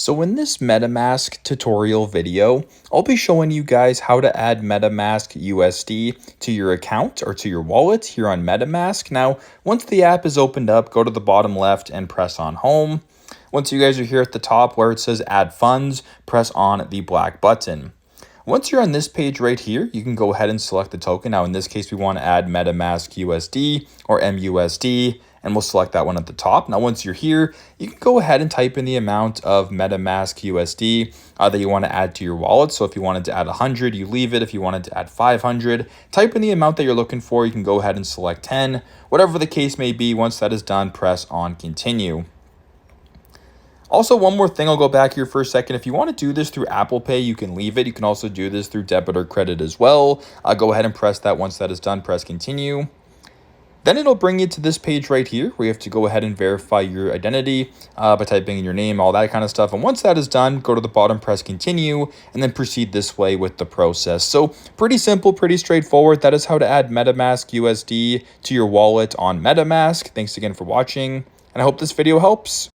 So in this MetaMask tutorial video, I'll be showing you guys how to add MetaMask USD to your account or to your wallet here on MetaMask. Now, once the app is opened up, go to the bottom left and press on home. Once you guys are here at the top where it says add funds, press on the black button. Once you're on this page right here, you can go ahead and select the token. Now, in this case, we want to add MetaMask USD or MUSD, and we'll select that one at the top. Now, once you're here, you can go ahead and type in the amount of MetaMask USD that you want to add to your wallet. So if you wanted to add 100, you leave it. If you wanted to add 500, type in the amount that you're looking for. You can go ahead and select 10, whatever the case may be. Once that is done, press on continue. Also, one more thing, I'll go back here for a second. If you want to do this through Apple Pay, you can leave it. You can also do this through debit or credit as well. Go ahead and press that. Once that is done, press continue. Then it'll bring you to this page right here where you have to go ahead and verify your identity by typing in your name, all that kind of stuff. And once that is done, go to the bottom, press continue, and then proceed this way with the process. So pretty simple, pretty straightforward. That is how to add MetaMask USD to your wallet on MetaMask. Thanks again for watching, and I hope this video helps.